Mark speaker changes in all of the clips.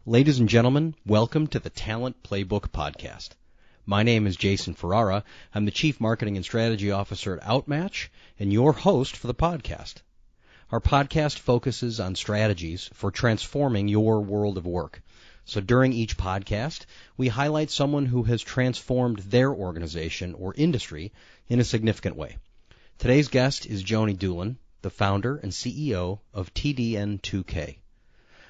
Speaker 1: Ladies and gentlemen, welcome to the Talent Playbook Podcast. My name is Jason Ferrara. I'm the Chief Marketing and Strategy Officer at Outmatch and your host for the podcast. Our podcast focuses on strategies for transforming your world of work. So during each podcast, we highlight someone who has transformed their organization or industry in a significant way. Today's guest is Joni Doolin, the founder and CEO of TDn2K.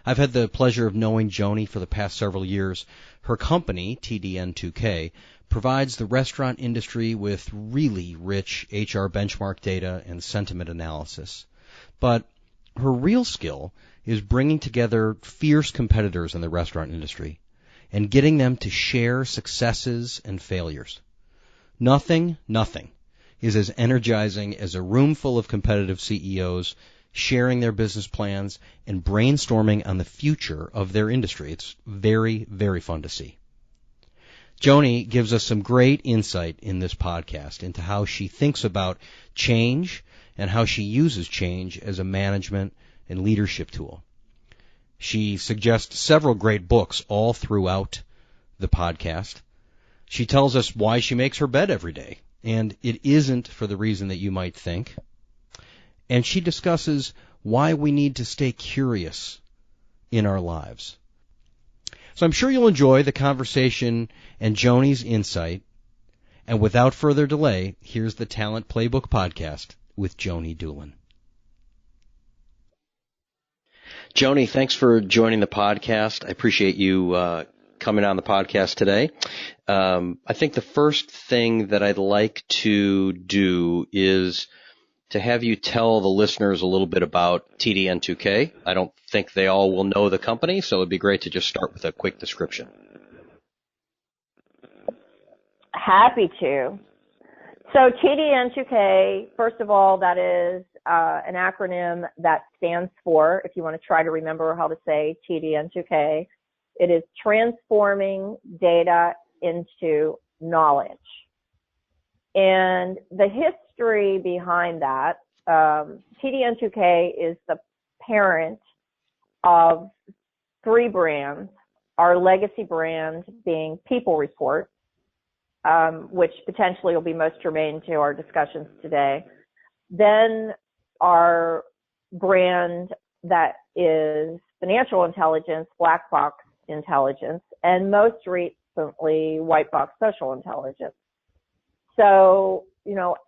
Speaker 1: I've had the pleasure of knowing Joni for the past several years. Her company, TDn2K, provides the restaurant industry with really rich HR benchmark data and sentiment analysis. But her real skill is bringing together fierce competitors in the restaurant industry and getting them to share successes and failures. Nothing is as energizing as a room full of competitive CEOs sharing their business plans and brainstorming on the future of their industry. It's very, very fun to see. Joni gives us some great insight in this podcast into how she thinks about change and how she uses change as a management and leadership tool. She suggests several great books all throughout the podcast. She tells us why she makes her bed every day, and it isn't for the reason that you might think. And she discusses why we need to stay curious in our lives. So I'm sure you'll enjoy the conversation and Joni's insight. And without further delay, here's the Talent Playbook Podcast with Joni Doolin. Joni, thanks for joining the podcast. I appreciate you coming on the podcast today. I think the first thing that I'd like to do is to have you tell the listeners a little bit about TDn2K. I don't think they all will know the company, so it'd be great to just start with a quick description.
Speaker 2: Happy to. So TDn2K, first of all, that is an acronym that stands for, if you want to try to remember how to say TDn2K, it is transforming data into knowledge. And the history behind that, TDn2K is the parent of three brands, our legacy brand being People Report, which potentially will be most germane to our discussions today. Then our brand that is Financial Intelligence, Black Box Intelligence, and most recently White Box Social Intelligence. So,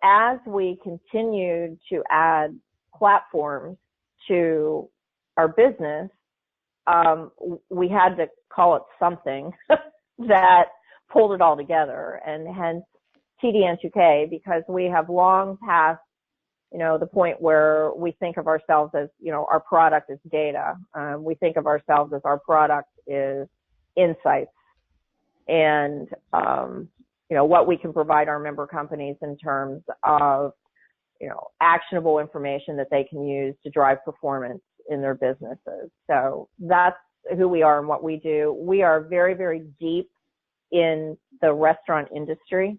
Speaker 2: as we continued to add platforms to our business, we had to call it something that pulled it all together, and hence TDn2K, because we have long passed, the point where we think of ourselves as, our product is data. We think of ourselves as our product is insights and, what we can provide our member companies in terms of, actionable information that they can use to drive performance in their businesses. So that's who we are and what we do. We are very, very deep in the restaurant industry.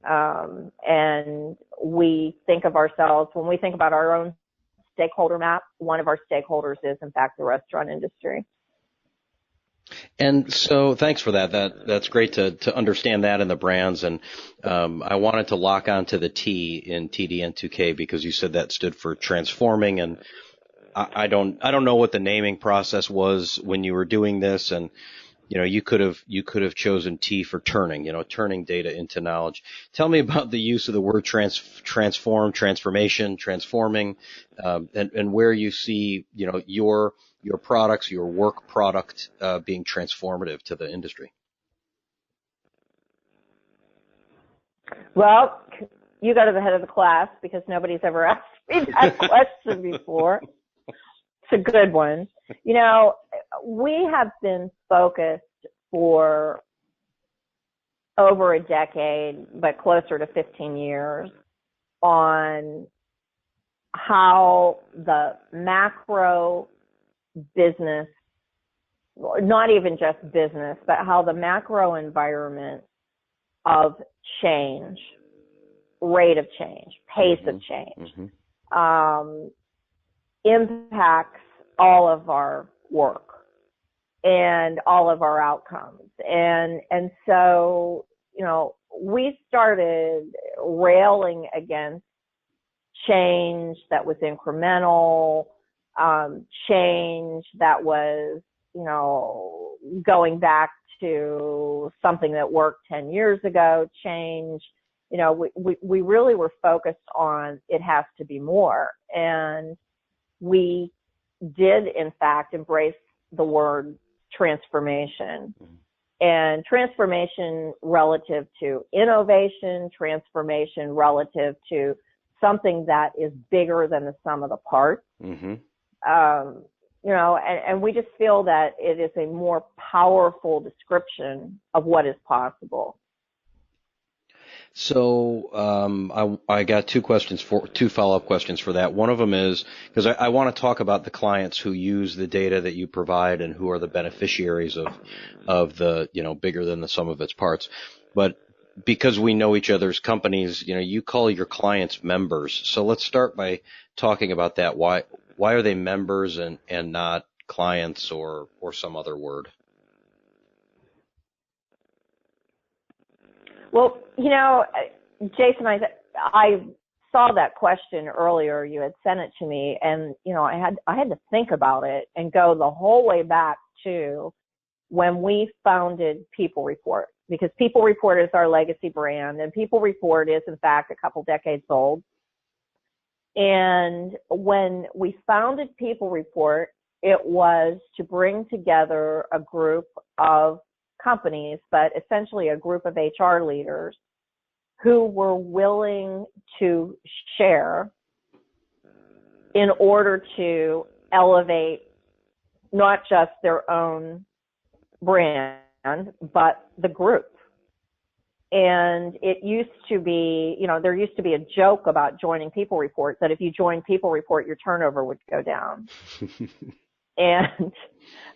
Speaker 2: And we think of ourselves, when we think about our own stakeholder map, one of our stakeholders is, in fact, the restaurant industry.
Speaker 1: And so thanks for that. That's great to understand that in the brands. And I wanted to lock on to the T in TDn2K because you said that stood for transforming. And I don't know what the naming process was when you were doing this. And you could have chosen T for turning, turning data into knowledge. Tell me about the use of the word transform, transformation, transforming, and where you see, your products, your work product, being transformative to the industry.
Speaker 2: Well, you go to the head of the class because nobody's ever asked me that question before. It's a good one. We have been focused for over a decade, but closer to 15 years, on how the macro business, not even just business, but how the macro environment of change, rate of change, pace of change, impacts all of our work. and all of our outcomes. And so, we started railing against change that was incremental, change that was, going back to something that worked 10 years ago, change. We really were focused on it has to be more. And we did, in fact, embrace the word transformation. And transformation relative to innovation, transformation relative to something that is bigger than the sum of the parts. Mm-hmm. And we just feel that it is a more powerful description of what is possible.
Speaker 1: So I got two follow-up questions for that. One of them is, because I want to talk about the clients who use the data that you provide and who are the beneficiaries of the, bigger than the sum of its parts. But because we know each other's companies, you call your clients members. So let's start by talking about that. Why are they members and not clients or some other word?
Speaker 2: Well, Jason, I saw that question earlier. You had sent it to me, and I had to think about it and go the whole way back to when we founded People Report, because People Report is our legacy brand, and People Report is, in fact, a couple decades old. And when we founded People Report, it was to bring together a group of companies, but essentially a group of HR leaders who were willing to share in order to elevate not just their own brand, but the group. And it used to be, there used to be a joke about joining People Report that if you joined People Report, your turnover would go down. And,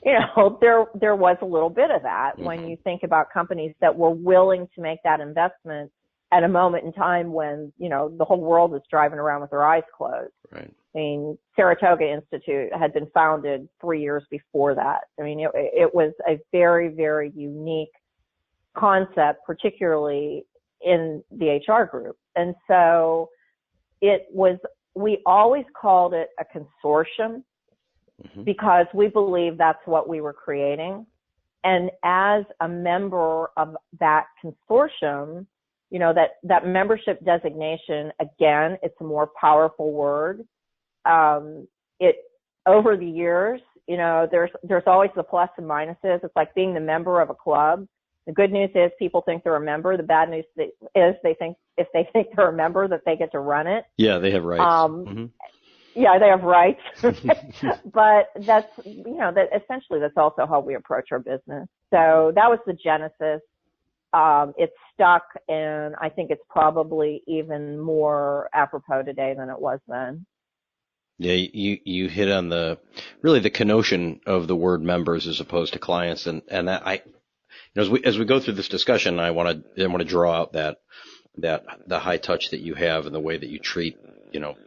Speaker 2: there was a little bit of that when you think about companies that were willing to make that investment at a moment in time when, the whole world is driving around with their eyes closed.
Speaker 1: Right.
Speaker 2: I mean, Saratoga Institute had been founded 3 years before that. I mean, it was a very, very unique concept, particularly in the HR group. And so we always called it a consortium, because we believe that's what we were creating. And as a member of that consortium, that membership designation, again, it's a more powerful word. Over the years, there's always the plus and minuses. It's like being the member of a club. The good news is people think they're a member. The bad news is they think if they think they're a member that they get to run it.
Speaker 1: Yeah, they have rights.
Speaker 2: Yeah, they have rights. But that's, that essentially that's also how we approach our business. So that was the genesis. It's stuck, and I think it's probably even more apropos today than it was then.
Speaker 1: Yeah, you hit on the connotation of the word members as opposed to clients, and that as we go through this discussion, I want to draw out that the high touch that you have and the way that you treat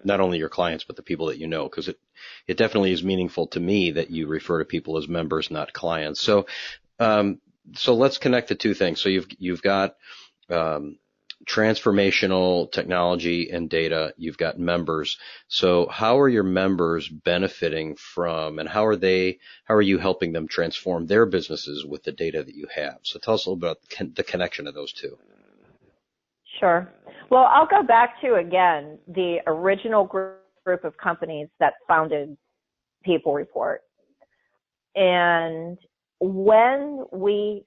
Speaker 1: not only your clients but the people that because it definitely is meaningful to me that you refer to people as members, not clients. So let's connect the two things. So you've got transformational technology and data. You've got members. So how are your members benefiting from, and how are you helping them transform their businesses with the data that you have? So tell us a little bit about the connection of those two.
Speaker 2: Sure. Well, I'll go back to, again, the original group of companies that founded People Report. And when we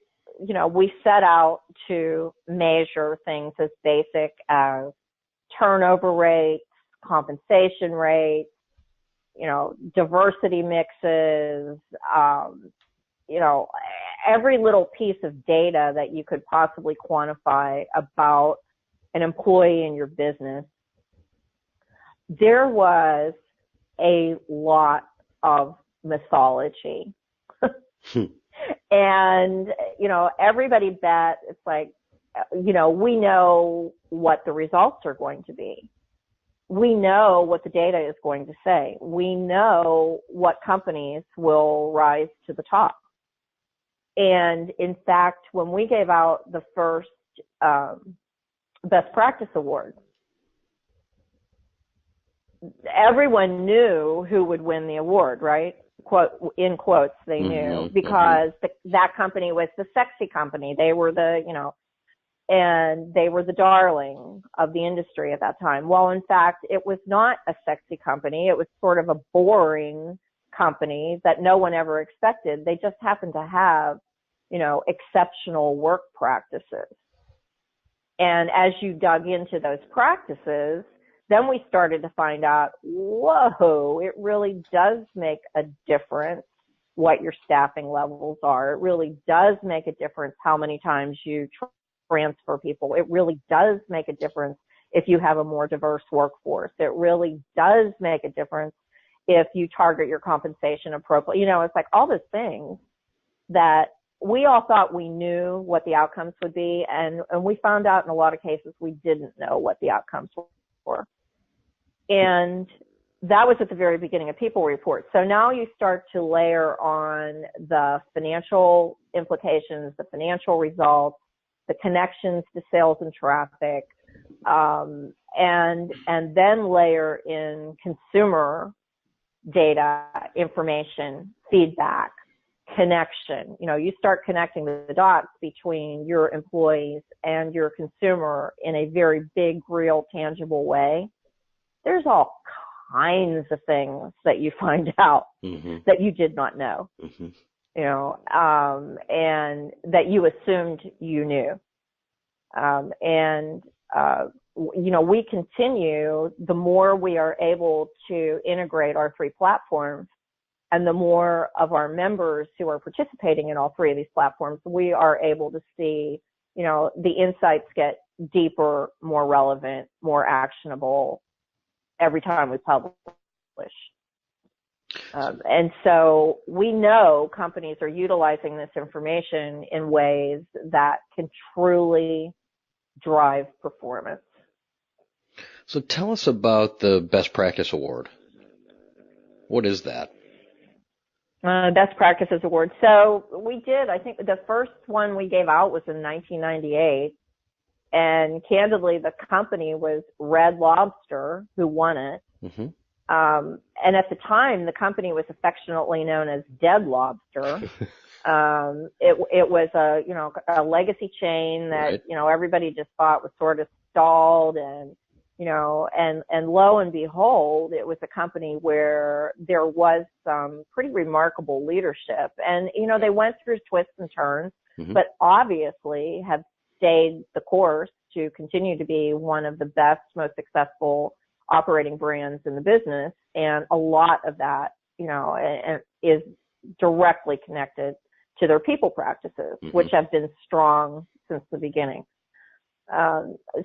Speaker 2: set out to measure things as basic as turnover rates, compensation rates, diversity mixes, every little piece of data that you could possibly quantify about an employee in your business, there was a lot of mythology. And, everybody bet it's like, we know what the results are going to be. We know what the data is going to say. We know what companies will rise to the top. And in fact, when we gave out the first Best Practice Award, everyone knew who would win the award, right? Quote, in quotes, they knew, because that company was the sexy company. They were and they were the darling of the industry at that time. Well, in fact, it was not a sexy company. It was sort of a boring company that no one ever expected. They just happened to have, exceptional work practices. And as you dug into those practices, then we started to find out, whoa, it really does make a difference what your staffing levels are. It really does make a difference how many times you transfer people. It really does make a difference if you have a more diverse workforce. It really does make a difference if you target your compensation appropriately. It's like all those things that we all thought we knew what the outcomes would be, and we found out in a lot of cases we didn't know what the outcomes were. And that was at the very beginning of People Report. So now you start to layer on the financial implications, the financial results, the connections to sales and traffic, and then layer in consumer data, information, feedback, connection. You start connecting the dots between your employees and your consumer in a very big, real, tangible way. There's all kinds of things that you find out that you did not know, and that you assumed you knew. We continue, the more we are able to integrate our three platforms, and the more of our members who are participating in all three of these platforms, we are able to see, the insights get deeper, more relevant, more actionable every time we publish. And so we know companies are utilizing this information in ways that can truly drive performance.
Speaker 1: So tell us about the Best Practice Award. What is that?
Speaker 2: Best Practices Award. So we did, I think the first one we gave out was in 1998. And candidly, the company was Red Lobster who won it. And at the time, the company was affectionately known as Dead Lobster. It was a legacy chain that, everybody just thought was sort of stalled, and lo and behold, it was a company where there was some pretty remarkable leadership. And, they went through twists and turns, but obviously have stayed the course to continue to be one of the best, most successful operating brands in the business. And a lot of that, is directly connected to their people practices, which have been strong since the beginning.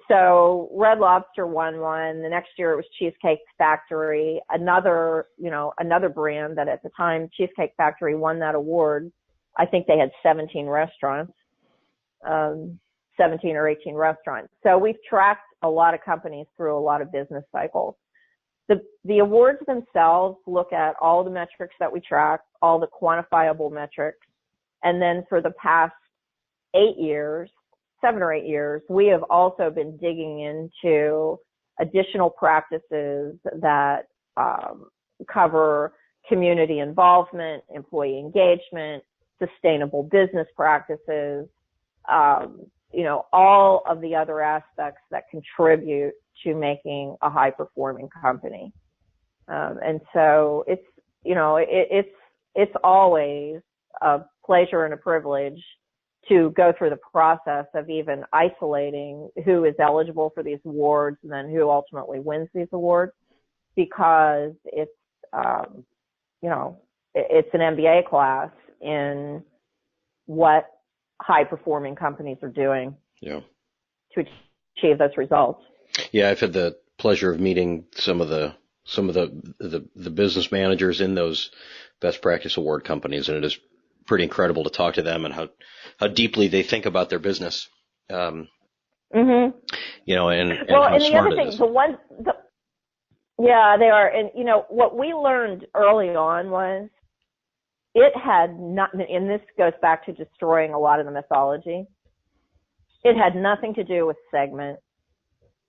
Speaker 2: So Red Lobster won one. The next year it was Cheesecake Factory, another brand that at the time Cheesecake Factory won that award. I think they had 17 restaurants, 17 or 18 restaurants. So we've tracked a lot of companies through a lot of business cycles. The awards themselves look at all the metrics that we track, all the quantifiable metrics. And then for the past 7 or 8 years, we have also been digging into additional practices that cover community involvement, employee engagement, sustainable business practices, all of the other aspects that contribute to making a high-performing company. And so it's always a pleasure and a privilege to go through the process of even isolating who is eligible for these awards and then who ultimately wins these awards, because it's an MBA class in what high-performing companies are doing to achieve those results.
Speaker 1: Yeah, I've had the pleasure of meeting some of the business managers in those Best Practice Award companies, and it is pretty incredible to talk to them and how deeply they think about their business. And
Speaker 2: well,
Speaker 1: how
Speaker 2: and the
Speaker 1: smart
Speaker 2: other
Speaker 1: it
Speaker 2: thing,
Speaker 1: is.
Speaker 2: Yeah, they are. And, what we learned early on was it had not, and this goes back to destroying a lot of the mythology. It had nothing to do with segment.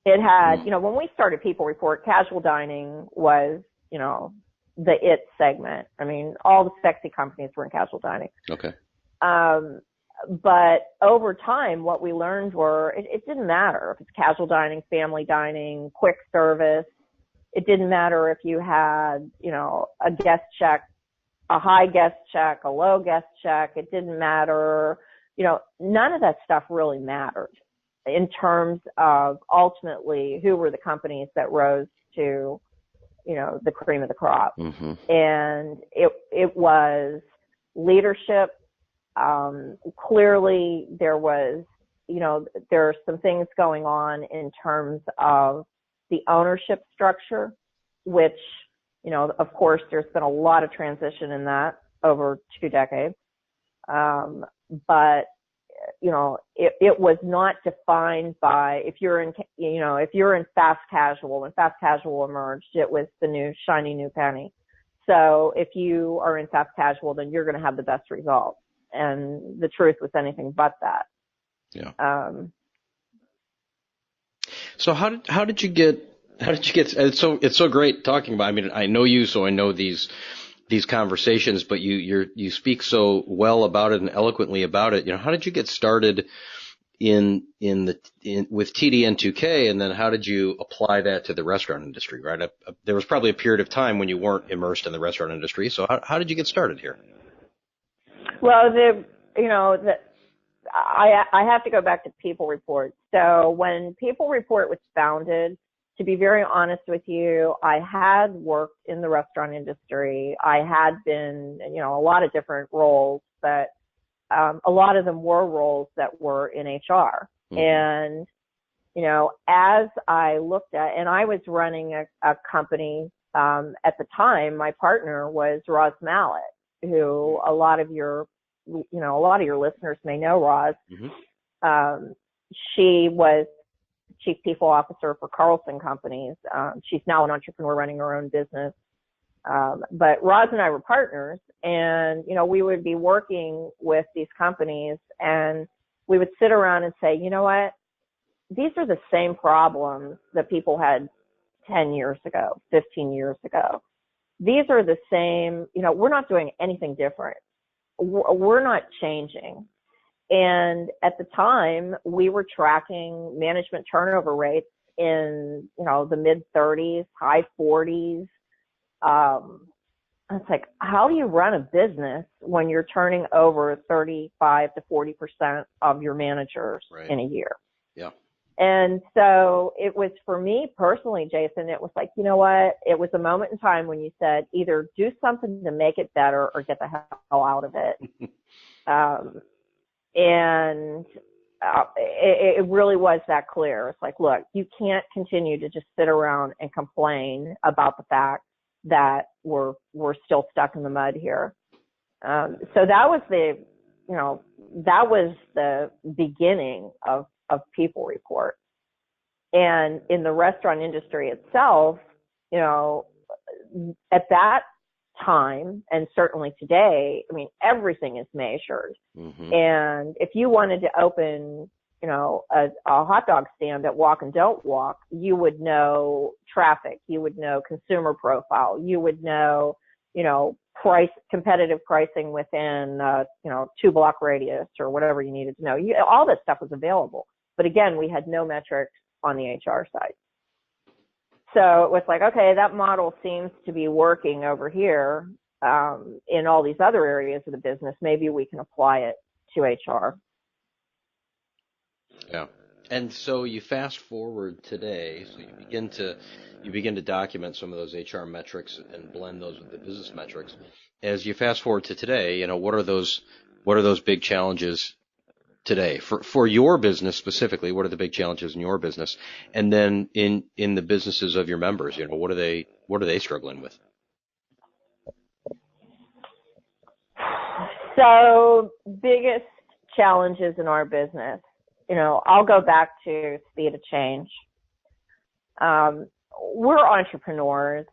Speaker 2: It had, when we started People Report, casual dining was, the it segment. I mean, all the sexy companies were in casual dining.
Speaker 1: Okay.
Speaker 2: But over time, what we learned were it didn't matter if it's casual dining, family dining, quick service. It didn't matter if you had, a guest check, a high guest check, a low guest check. It didn't matter. None of that stuff really mattered in terms of ultimately who were the companies that rose to, the cream of the crop.
Speaker 1: Mm-hmm.
Speaker 2: And it was leadership. Clearly there was, there are some things going on in terms of the ownership structure, which, of course, there's been a lot of transition in that over 2 decades. But, it was not defined by, if you're in fast casual, when fast casual emerged, it was the new shiny new penny. So if you are in fast casual, then you're going to have the best results. And the truth was anything but that.
Speaker 1: Yeah. So how did you get, it's so great talking about, I mean, I know you, so I know these conversations, but you speak so well about it and eloquently about it. How did you get started with TDn2K, and then how did you apply that to the restaurant industry, right? There was probably a period of time when you weren't immersed in the restaurant industry. So how did you get started here?
Speaker 2: Well, I have to go back to People Report. So when People Report was founded, to be very honest with you, I had worked in the restaurant industry. I had been, a lot of different roles, but a lot of them were roles that were in HR. Mm-hmm. And, as I looked at, and I was running a company, at the time, my partner was Roz Mallet, who a lot of your listeners may know Roz. Mm-hmm. She was Chief People Officer for Carlson Companies. She's now an entrepreneur running her own business. But Roz and I were partners, and, we would be working with these companies, and we would sit around and say, you know what? These are the same problems that people had 10 years ago, 15 years ago. These are the same, we're not doing anything different. We're not changing. And at the time, we were tracking management turnover rates in, the mid 30s, high 40s. It's like, how do you run a business when you're turning over 35 to 40% of your managers right. in a year?
Speaker 1: Yeah.
Speaker 2: And so it was, for me personally, Jason, it was like, you know what? It was a moment in time when you said either do something to make it better or get the hell out of it. It really was that clear. It's like, look, you can't continue to just sit around and complain about the fact that we're still stuck in the mud here. So that was the beginning of People Report. And in the restaurant industry itself, at that time, and certainly today, I mean, everything is measured. Mm-hmm. And if you wanted to open, a hot dog stand at Walk and Don't Walk, you would know traffic, you would know consumer profile, you would know, price, competitive pricing within, 2-block radius or whatever you needed to know. All that stuff was available. But again, we had no metrics on the HR side. So it was like, okay, that model seems to be working over here in all these other areas of the business. Maybe we can apply it to HR.
Speaker 1: Yeah. And so you fast forward today, so you begin to document some of those HR metrics and blend those with the business metrics. As you fast forward to today, what are those big challenges today for your business specifically? What are the big challenges in your business? And then in the businesses of your members, what are they struggling with?
Speaker 2: So biggest challenges in our business, I'll go back to speed of change. We're entrepreneurs.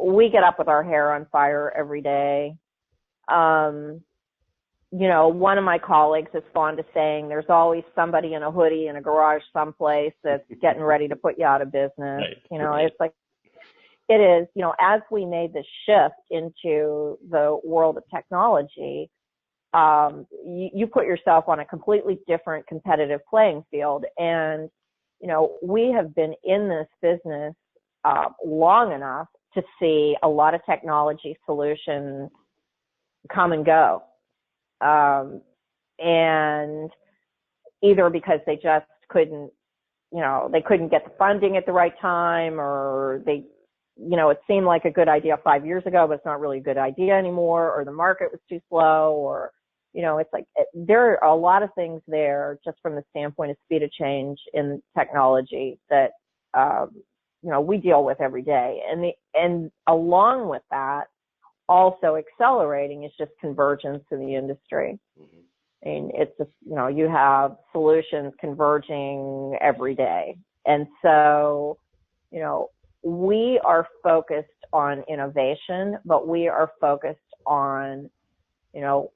Speaker 2: We get up with our hair on fire every day. One of my colleagues is fond of saying there's always somebody in a hoodie in a garage someplace that's getting ready to put you out of business. Right. It's like, it is, as we made the shift into the world of technology, you put yourself on a completely different competitive playing field. And, we have been in this business long enough to see a lot of technology solutions come and go. And either because they just couldn't, they couldn't get the funding at the right time, or they, it seemed like a good idea 5 years ago, but it's not really a good idea anymore, or the market was too slow, or, it's like there are a lot of things there just from the standpoint of speed of change in technology that, we deal with every day. And along with that, also accelerating is just convergence in the industry. Mm-hmm. I mean, it's just, you have solutions converging every day. And so, we are focused on innovation, but we are focused on,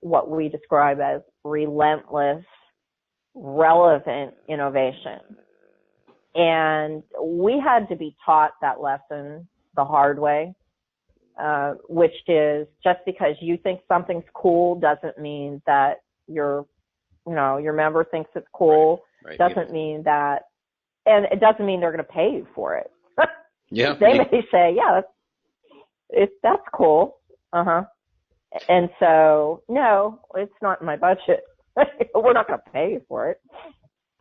Speaker 2: what we describe as relentless, relevant innovation. And we had to be taught that lesson the hard way. Which is just because you think something's cool doesn't mean that your member thinks it's cool. Right. Doesn't mean that, and it doesn't mean they're going to pay you for it. Yeah. They may say, yeah, that's cool. And so, no, it's not in my budget. We're not going to pay you for it.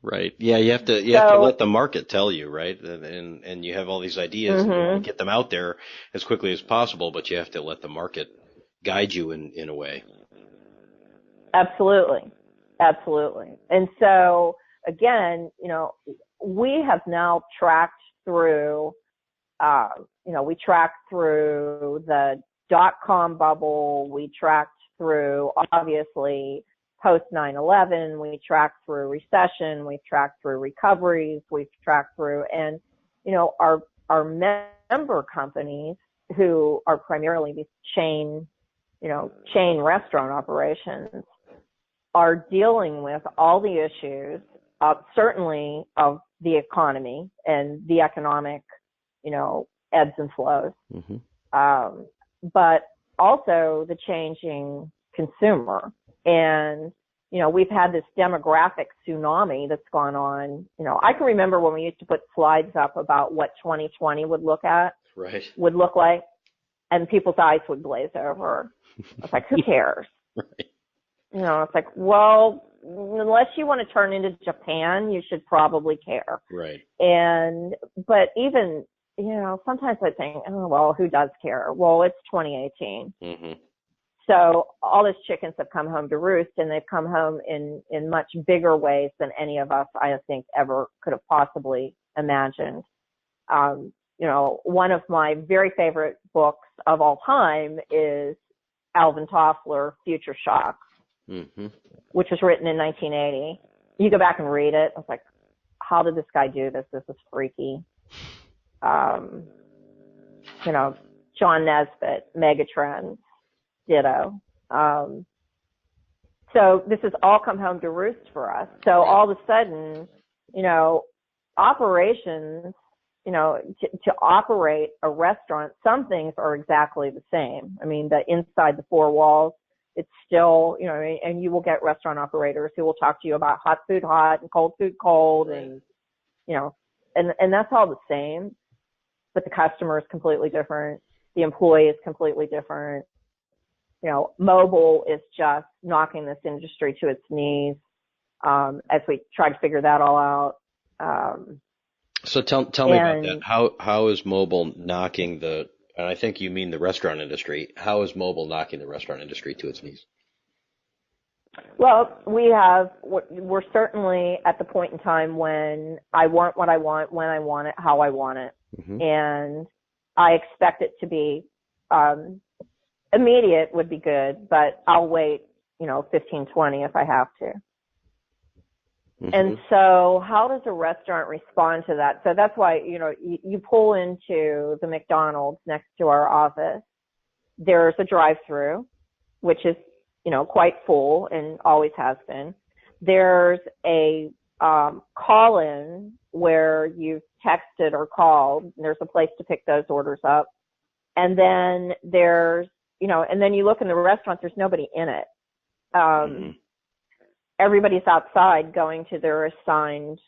Speaker 1: Right. Yeah, you have to let the market tell you, right? And you have all these ideas, mm-hmm. and you want to get them out there as quickly as possible, but you have to let the market guide you in a way.
Speaker 2: Absolutely. And so again, we have now tracked through we tracked through the .com bubble, we tracked through obviously post 9/11, we tracked through recession, we've tracked through recoveries, we've tracked through, and our member companies who are primarily these chain restaurant operations are dealing with all the issues, certainly of the economy and the economic, ebbs and flows, mm-hmm. But also the changing consumer. And, we've had this demographic tsunami that's gone on. I can remember when we used to put slides up about what 2020 would look like, and people's eyes would glaze over. I was like, who cares? Right. It's like, well, unless you want to turn into Japan, you should probably care. Right. But even, sometimes I think, oh, well, who does care? Well, it's 2018. Mm-hmm. So all these chickens have come home to roost, and they've come home in much bigger ways than any of us, I think, ever could have possibly imagined. One of my very favorite books of all time is Alvin Toffler, Future Shock, mm-hmm. which was written in 1980. You go back and read it. I was like, how did this guy do this? This is freaky. John Nesbitt, Megatrends, ditto. So this has all come home to roost for us. So all of a sudden, operations, to operate a restaurant, some things are exactly the same. I mean, the inside the four walls, it's still, and you will get restaurant operators who will talk to you about hot food hot and cold food cold, and, and that's all the same, but the customer is completely different. The employee is completely different. Mobile is just knocking this industry to its knees, as we try to figure that all out.
Speaker 1: So tell me about that. How is mobile knocking and I think you mean the restaurant industry, how is mobile knocking the restaurant industry to its knees?
Speaker 2: Well, we're certainly at the point in time when I want what I want, when I want it, how I want it. Mm-hmm. And I expect it to be, immediate would be good, but I'll wait, 15, 20 if I have to. Mm-hmm. And so how does a restaurant respond to that? So that's why, you pull into the McDonald's next to our office. There's a drive-through which is, quite full and always has been. There's a call-in where you've texted or called. There's a place to pick those orders up. And then there's, and then you look in the restaurant, there's nobody in it. Everybody's outside going to their assigned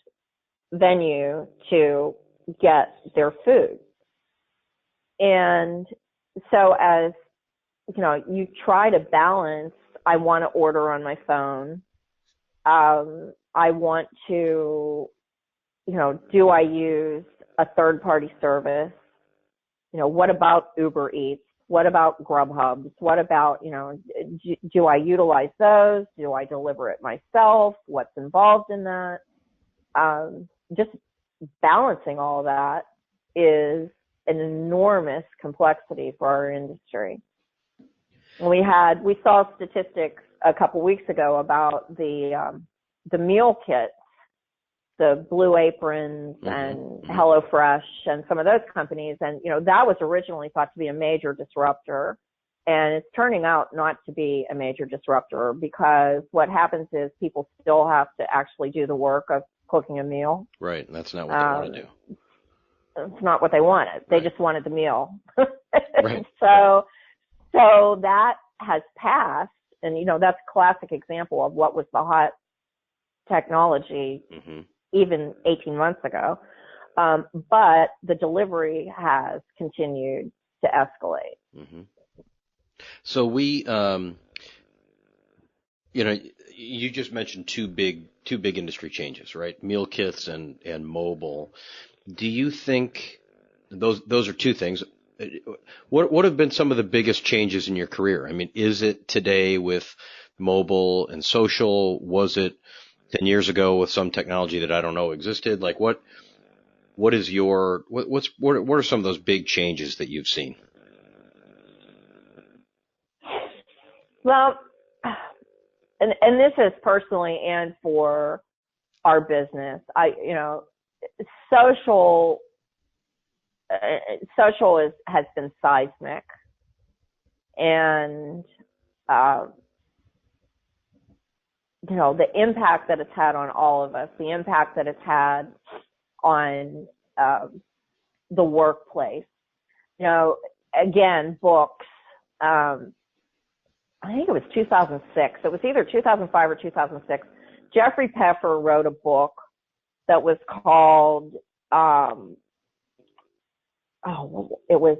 Speaker 2: venue to get their food. And so as, you try to balance, I want to order on my phone. I want to, do I use a third-party service? What about Uber Eats? What about Grubhub? What about, do I utilize those? Do I deliver it myself? What's involved in that? Just balancing all of that is an enormous complexity for our industry. We saw statistics a couple weeks ago about the meal kits, the Blue Aprons and HelloFresh and some of those companies. And, that was originally thought to be a major disruptor. And it's turning out not to be a major disruptor, because what happens is people still have to actually do the work of cooking a meal.
Speaker 1: Right. That's not what they want to do.
Speaker 2: It's not what they wanted. They just wanted the meal.
Speaker 1: Right.
Speaker 2: So that has passed. And, that's a classic example of what was the hot technology even 18 months ago. But the delivery has continued to escalate.
Speaker 1: So we, you just mentioned two big industry changes, right? Meal kits and mobile. Do you think those are two things? What have been some of the biggest changes in your career? I mean, is it today with mobile and social? Was it 10 years ago with some technology that I don't know existed? Like what are some of those big changes that you've seen?
Speaker 2: Well, and this is personally and for our business. Social has been seismic, and the impact that it's had on all of us, the impact that it's had on the workplace. Again, books. I think it was 2006. It was either 2005 or 2006. Jeffrey Peffer wrote a book that was called, it was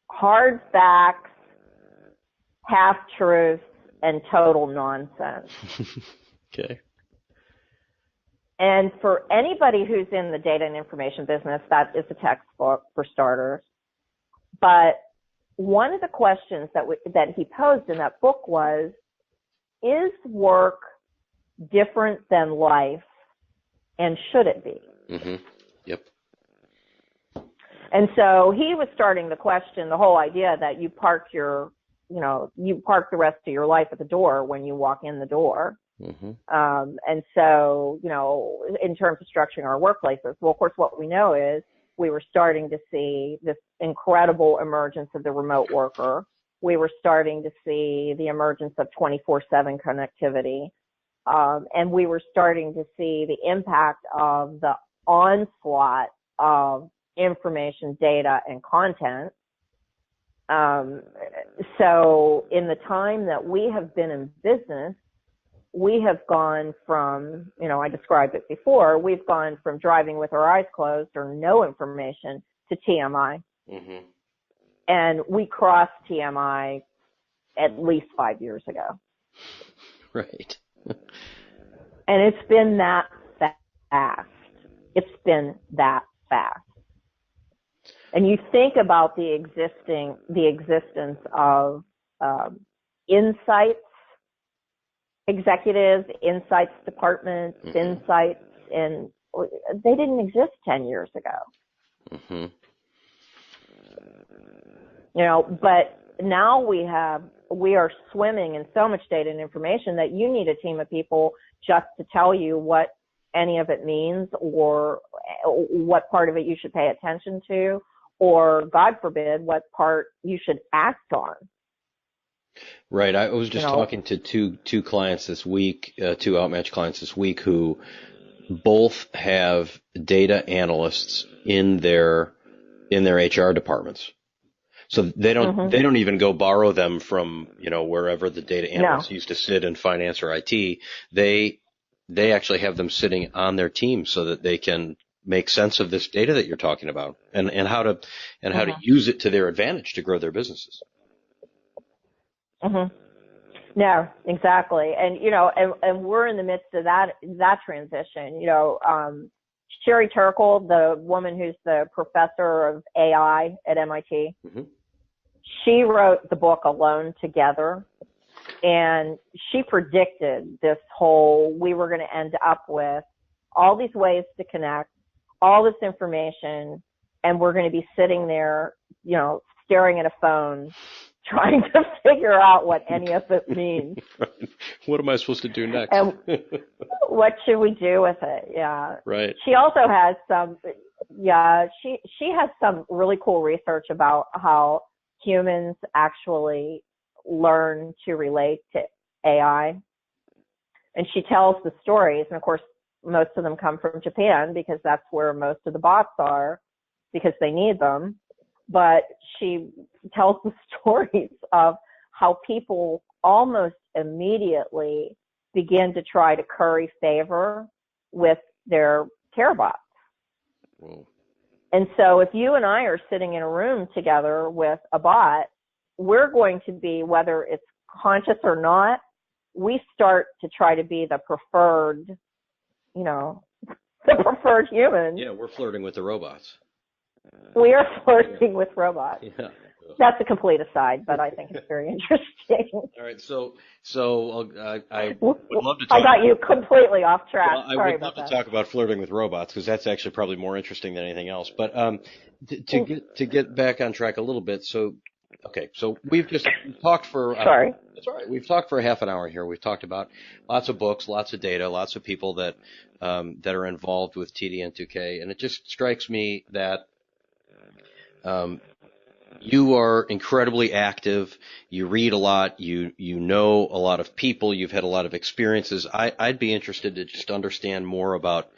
Speaker 2: Hard Facts, Half Truths, and Total Nonsense.
Speaker 1: Okay.
Speaker 2: And for anybody who's in the data and information business, that is a textbook for starters. But one of the questions that he posed in that book was, is work different than life, and should it be?
Speaker 1: Yep.
Speaker 2: And so he was starting the question, the whole idea that you park the rest of your life at the door when you walk in the door. And so, in terms of structuring our workplaces, well, of course, what we know is we were starting to see this incredible emergence of the remote worker. We were starting to see the emergence of 24/7 connectivity. And we were starting to see the impact of the onslaught of information, data, and content. So in the time that we have been in business, we have gone from, I described it before, we've gone from driving with our eyes closed or no information to TMI. And we crossed TMI at least 5 years ago.
Speaker 1: Right.
Speaker 2: And it's been that fast. It's been that fast. And you think about the existence of insights executives, insights departments, insights, and they didn't exist 10 years ago. But now we are swimming in so much data and information that you need a team of people just to tell you what any of it means, or what part of it you should pay attention to, or God forbid, what part you should act on.
Speaker 1: Right. I was
Speaker 2: You
Speaker 1: just
Speaker 2: know,
Speaker 1: talking to two clients this week, two Outmatch clients this week who both have data analysts in their HR departments. So they don't even go borrow them from, wherever the data
Speaker 2: no.
Speaker 1: analysts used to sit in finance or IT. They actually have them sitting on their team so that they can make sense of this data that you're talking about and how to
Speaker 2: hmm
Speaker 1: use it to their advantage to grow their businesses.
Speaker 2: hmm No, exactly. And, and we're in the midst of that transition. Sherry Turkle, the woman who's the professor of AI at MIT,
Speaker 1: Mm-hmm.
Speaker 2: she wrote the book Alone Together, and she predicted we were going to end up with all these ways to connect, all this information, and we're going to be sitting there, staring at a phone, trying to figure out what any of it means.
Speaker 1: What am I supposed to do next?
Speaker 2: And what should we do with it? Yeah.
Speaker 1: Right.
Speaker 2: She also has she has some really cool research about how humans actually learn to relate to AI. And she tells the stories, and of course, most of them come from Japan because that's where most of the bots are because they need them. But she tells the stories of how people almost immediately begin to try to curry favor with their care bots.
Speaker 1: Whoa.
Speaker 2: And so if you and I are sitting in a room together with a bot, we're going to be, whether it's conscious or not, we start to try to be the preferred, the preferred human.
Speaker 1: Yeah, we're flirting with the robots.
Speaker 2: We are flirting with robots.
Speaker 1: Yeah.
Speaker 2: That's a complete aside, but I think it's very interesting.
Speaker 1: All right, so I would love to talk.
Speaker 2: I got you completely off track.
Speaker 1: Well, I
Speaker 2: Sorry
Speaker 1: would love
Speaker 2: about
Speaker 1: to
Speaker 2: that.
Speaker 1: talk about flirting with robots because that's actually probably more interesting than anything else. But to get back on track a little bit, so we've talked for
Speaker 2: Sorry.
Speaker 1: that's all right. We've talked for a half an hour here. We've talked about lots of books, lots of data, lots of people that are involved with TDn2K, and it just strikes me that you are incredibly active. You read a lot. You know a lot of people. You've had a lot of experiences. I'd be interested to just understand more about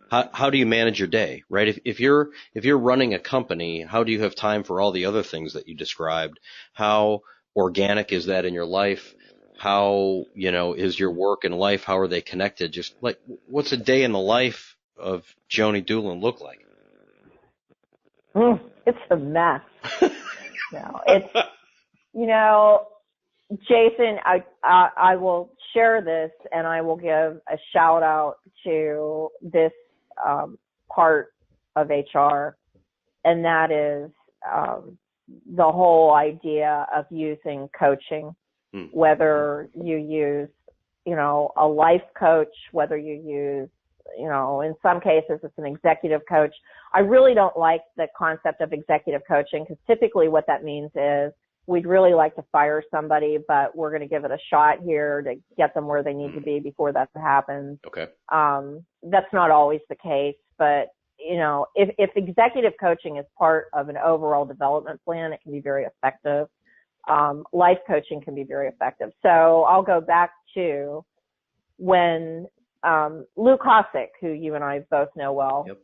Speaker 1: how do you manage your day, right? If you're running a company, how do you have time for all the other things that you described? How organic is that in your life? How, is your work and life? How are they connected? Just like, what's a day in the life of Joni Doolin look like?
Speaker 2: It's a mess. It's, Jason, I will share this and I will give a shout out to this part of HR, and that is the whole idea of using coaching, whether you use, a life coach, whether you use, in some cases it's an executive coach. I really don't like the concept of executive coaching because typically what that means is we'd really like to fire somebody, but we're going to give it a shot here to get them where they need to be before that happens.
Speaker 1: Okay.
Speaker 2: That's not always the case, but if executive coaching is part of an overall development plan, it can be very effective. Life coaching can be very effective. So I'll go back to when Lou Kosick, who you and I both know well,
Speaker 1: Yep.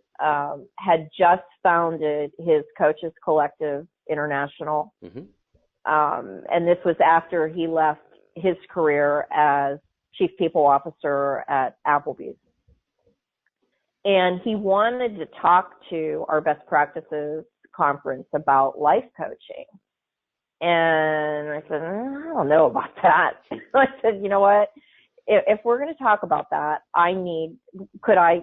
Speaker 2: had just founded his Coaches Collective International.
Speaker 1: Mm-hmm.
Speaker 2: And this was after he left his career as Chief People Officer at Applebee's. And he wanted to talk to our Best Practices conference about life coaching. And I said, I don't know about that. I said, you know what? If we're going to talk about that, could I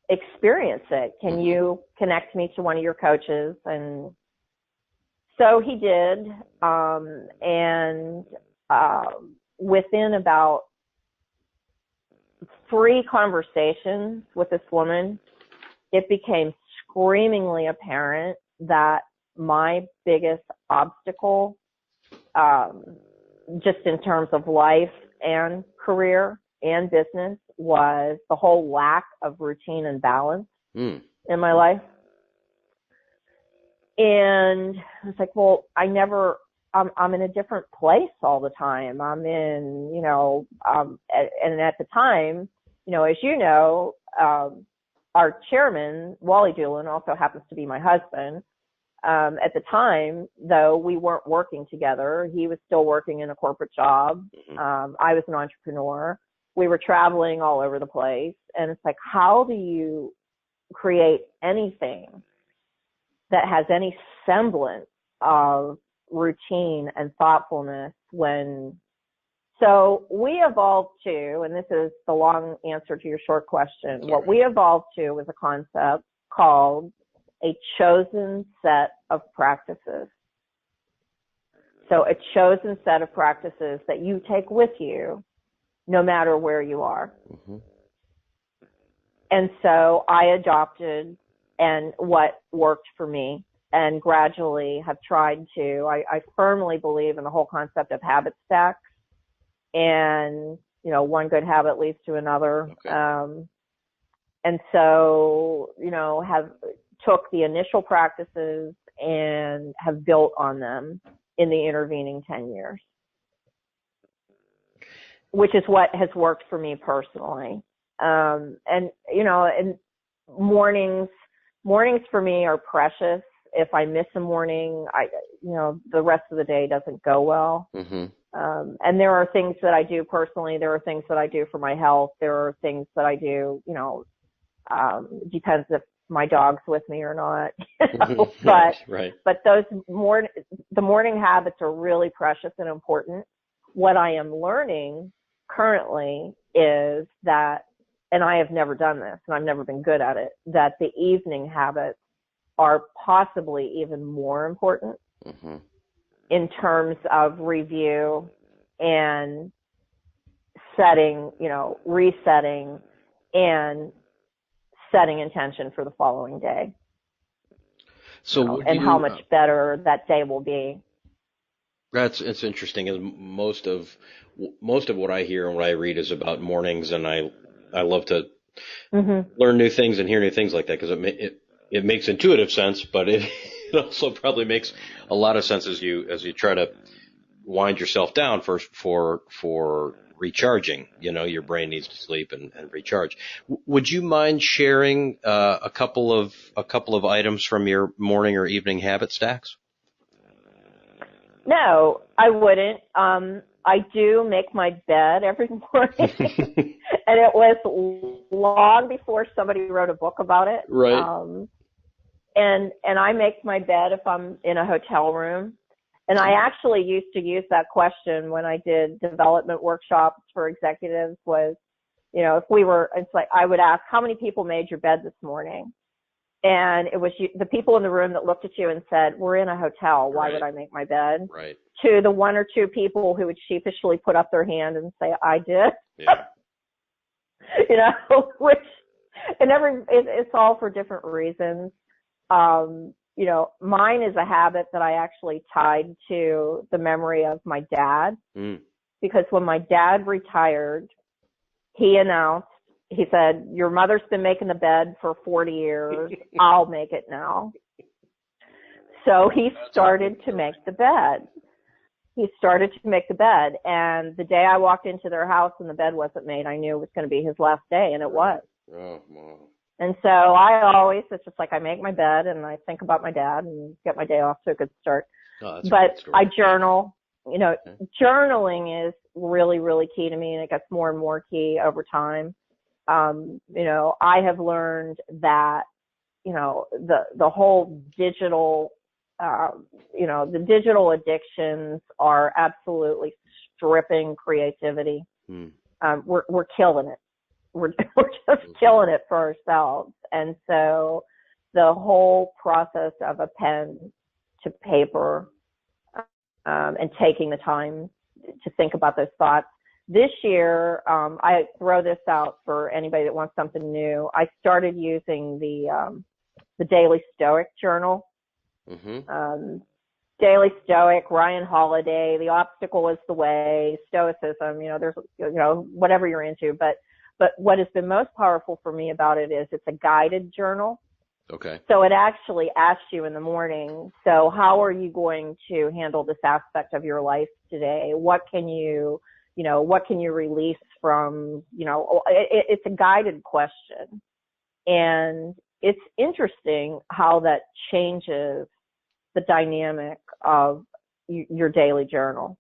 Speaker 2: experience it? Can you connect me to one of your coaches? And so he did. Within about 3 conversations with this woman, it became screamingly apparent that my biggest obstacle, just in terms of life and career and business, was the whole lack of routine and balance in my life. And I was like, well, I never I'm in a different place all the time. I'm in, and at the time, as you know, our chairman, Wally Doolin, also happens to be my husband. At the time, though, we weren't working together. He was still working in a corporate job. I was an entrepreneur. We were traveling all over the place. And it's like, how do you create anything that has any semblance of routine and thoughtfulness so we evolved to, and this is the long answer to your short question, what we evolved to was a concept called a chosen set of practices. So a chosen set of practices that you take with you no matter where you are. Mm-hmm. And so I adopted and what worked for me, and gradually have tried to, I firmly believe in the whole concept of habit stacks, and, one good habit leads to another. Okay. And so, have took the initial practices and have built on them in the intervening 10 years, which is what has worked for me personally. And mornings for me are precious. If I miss a morning, the rest of the day doesn't go well. Mm-hmm. And there are things that I do personally. There are things that I do for my health. There are things that I do, depends if my dog's with me or not. But the morning habits are really precious and important. What I am learning currently is that, and I have never done this, and I've never been good at it, that the evening habits are possibly even more important. Mm-hmm. In terms of review and setting, resetting and setting intention for the following day.
Speaker 1: So
Speaker 2: and how much better that day will be.
Speaker 1: It's interesting. Most of what I hear and what I read is about mornings, and I love to mm-hmm. learn new things and hear new things like that, because it makes intuitive sense, but it also probably makes a lot of sense as you try to wind yourself down for recharging. Your brain needs to sleep and recharge. Would you mind sharing a couple of items from your morning or evening habit stacks?
Speaker 2: No, I wouldn't. I do make my bed every morning, and it was long before somebody wrote a book about it.
Speaker 1: Right.
Speaker 2: And I make my bed if I'm in a hotel room. And I actually used to use that question when I did development workshops for executives was, it's like I would ask, how many people made your bed this morning? And it was the people in the room that looked at you and said, we're in a hotel. Why would I make my bed?
Speaker 1: Right.
Speaker 2: To the one or two people who would sheepishly put up their hand and say, I did.
Speaker 1: Yeah.
Speaker 2: It's all for different reasons. Mine is a habit that I actually tied to the memory of my dad, because when my dad retired, he said, your mother's been making the bed for 40 years. I'll make it now. So he started to make the bed. And the day I walked into their house and the bed wasn't made, I knew it was going to be his last day, and it was.
Speaker 1: Oh, wow.
Speaker 2: And so it's just like I make my bed and I think about my dad and get my day off to a good start.
Speaker 1: Oh,
Speaker 2: but I journal. Journaling is really, really key to me, and it gets more and more key over time. I have learned that, the whole digital, the digital addictions are absolutely stripping creativity. We're killing it. We're just killing it for ourselves. And so the whole process of a pen to paper, and taking the time to think about those thoughts. This year, I throw this out for anybody that wants something new. I started using the Daily Stoic journal. Mm-hmm. Daily Stoic, Ryan Holiday, The Obstacle is the Way, Stoicism, there's, whatever you're into. But what has been most powerful for me about it is it's a guided journal.
Speaker 1: Okay.
Speaker 2: So it actually asks you in the morning, so how are you going to handle this aspect of your life today? What can you release from, it's a guided question. And it's interesting how that changes the dynamic of your daily journal.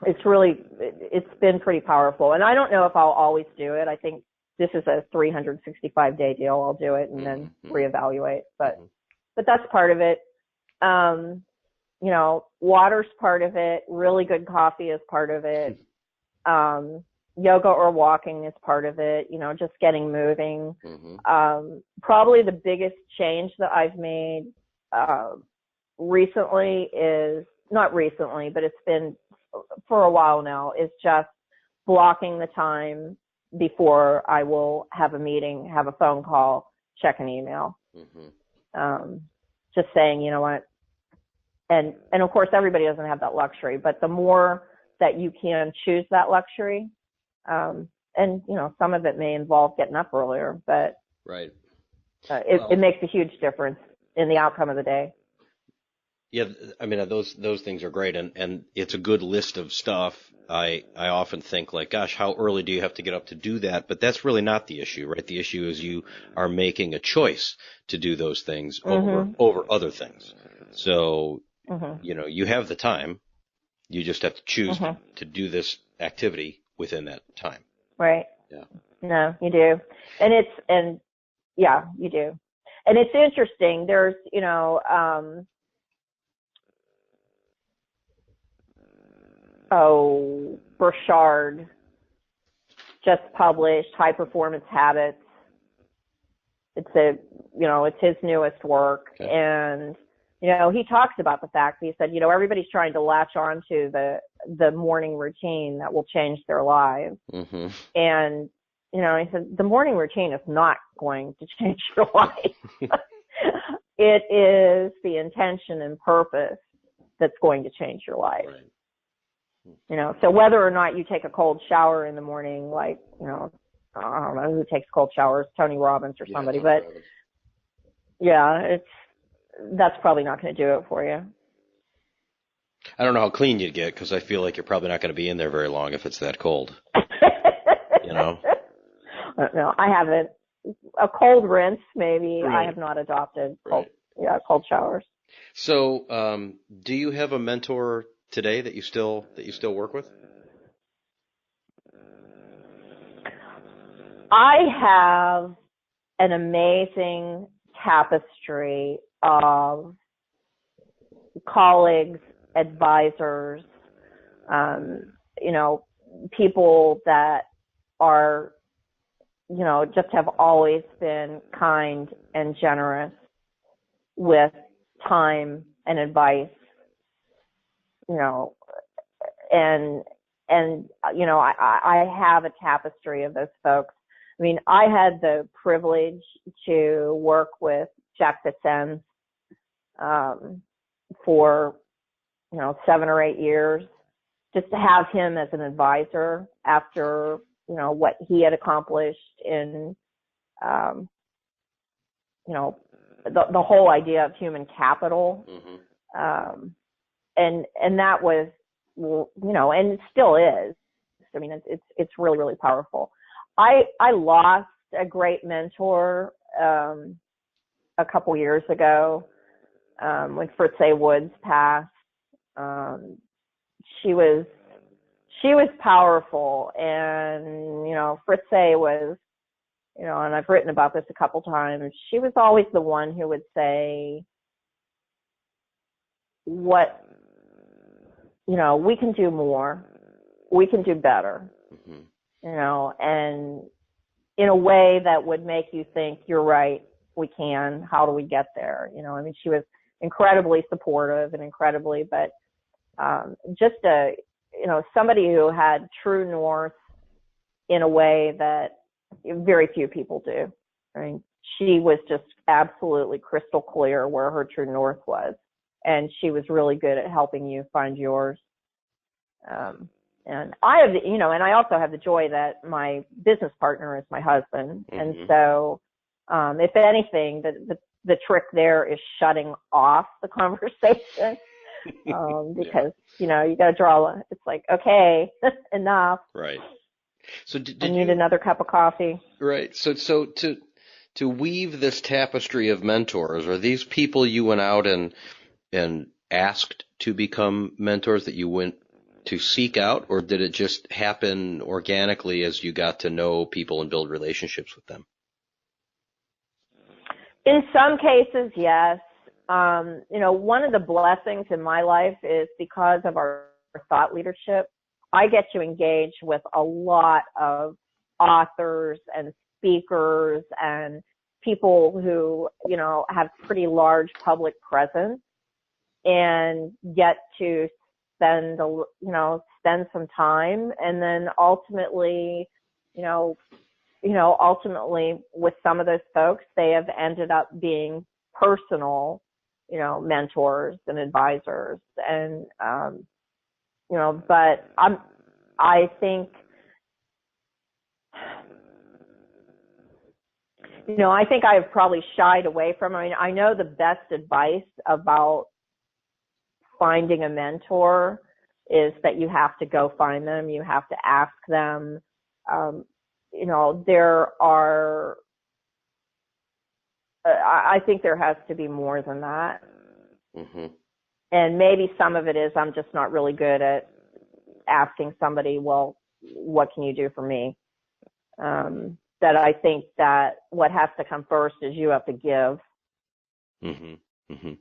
Speaker 2: It's been pretty powerful. And I don't know if I'll always do it. I think this is a 365-day deal. I'll do it and then reevaluate. But that's part of it. Water's part of it. Really good coffee is part of it. Yoga or walking is part of it. Just getting moving. Probably the biggest change that I've made recently is, not recently, but it's been for a while now, is just blocking the time before I will have a meeting, have a phone call, check an email. Just saying, you know what, and of course everybody doesn't have that luxury, but the more that you can choose that luxury, and some of it may involve getting up earlier, but
Speaker 1: right.
Speaker 2: It makes a huge difference in the outcome of the day.
Speaker 1: Yeah, I mean, those things are great, and it's a good list of stuff. I often think, like, gosh, how early do you have to get up to do that? But that's really not the issue, right? The issue is you are making a choice to do those things over other things. So, you have the time. You just have to choose to do this activity within that time.
Speaker 2: Right.
Speaker 1: Yeah.
Speaker 2: No, you do. Yeah, you do. And it's interesting. There's, Burchard just published High Performance Habits. It's his newest work.
Speaker 1: Okay.
Speaker 2: And, he talks about the fact, he said, everybody's trying to latch on to the morning routine that will change their lives. And, he said, the morning routine is not going to change your life. It is the intention and purpose that's going to change your life.
Speaker 1: Right.
Speaker 2: So whether or not you take a cold shower in the morning, like, I don't know who takes cold showers, Tony Robbins or somebody, but yeah, that's probably not going to do it for you.
Speaker 1: I don't know how clean you'd get, because I feel like you're probably not going to be in there very long if it's that cold.
Speaker 2: No, I haven't. A cold rinse, maybe.
Speaker 1: Right.
Speaker 2: I have not adopted cold showers.
Speaker 1: So, do you have a mentor today that you still work with?
Speaker 2: I have an amazing tapestry of colleagues, advisors, people that are, just have always been kind and generous with time and advice, I have a tapestry of those folks. I mean, I had the privilege to work with Jack Descens for 7 or 8 years, just to have him as an advisor after what he had accomplished in the whole idea of human capital. And that was, and it still is. I mean, it's really, really powerful. I lost a great mentor a couple years ago when Fritz A. Woods passed. She was powerful, and Fritz A. was, and I've written about this a couple times. She was always the one who would say, we can do more, we can do better, and in a way that would make you think, you're right, we can, how do we get there? I mean, she was incredibly supportive and but just somebody who had true north in a way that very few people do. I mean, she was just absolutely crystal clear where her true north was. And she was really good at helping you find yours. And I have, and I also have the joy that my business partner is my husband. And so If anything, the trick there is shutting off the conversation, because, you got to draw, it's like, okay, enough.
Speaker 1: Right. So
Speaker 2: I need another cup of coffee.
Speaker 1: Right. So to weave this tapestry of mentors, are these people you went out and asked to become mentors that you went to seek out, or did it just happen organically as you got to know people and build relationships with them?
Speaker 2: In some cases, yes. One of the blessings in my life is because of our thought leadership, I get to engage with a lot of authors and speakers and people who, have pretty large public presence, and get to spend some time, and then ultimately with some of those folks, they have ended up being personal, mentors and advisors. And, but I think, I have probably shied away from, I know the best advice about finding a mentor is that you have to go find them. You have to ask them. I think there has to be more than that.
Speaker 1: Mm-hmm.
Speaker 2: And maybe some of it is I'm just not really good at asking somebody, well, what can you do for me? That I think that what has to come first is you have to give.
Speaker 1: Mm-hmm. Mm-hmm.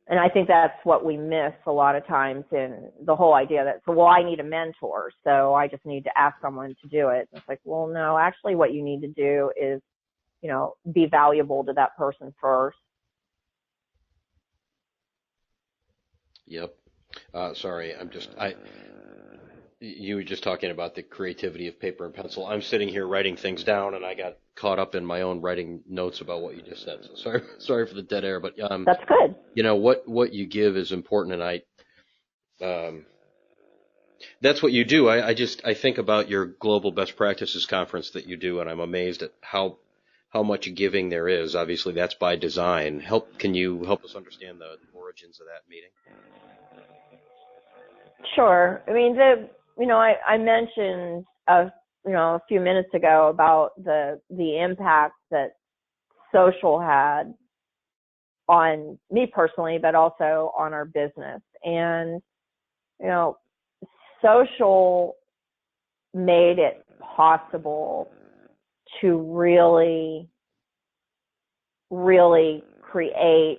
Speaker 2: And I think that's what we miss a lot of times in the whole idea that, well, I need a mentor, so I just need to ask someone to do it. It's like, well, no, actually what you need to do is, be valuable to that person first.
Speaker 1: Yep. Sorry, you were just talking about the creativity of paper and pencil. I'm sitting here writing things down, and I got caught up in my own writing notes about what you just said. So sorry for the dead air, but
Speaker 2: that's good.
Speaker 1: What you give is important, and that's what you do. I think about your global best practices conference that you do, and I'm amazed at how much giving there is. Obviously, that's by design. Can you help us understand the origins of that meeting?
Speaker 2: Sure. I mentioned a few minutes ago about the impact that social had on me personally, but also on our business. And, social made it possible to really, really create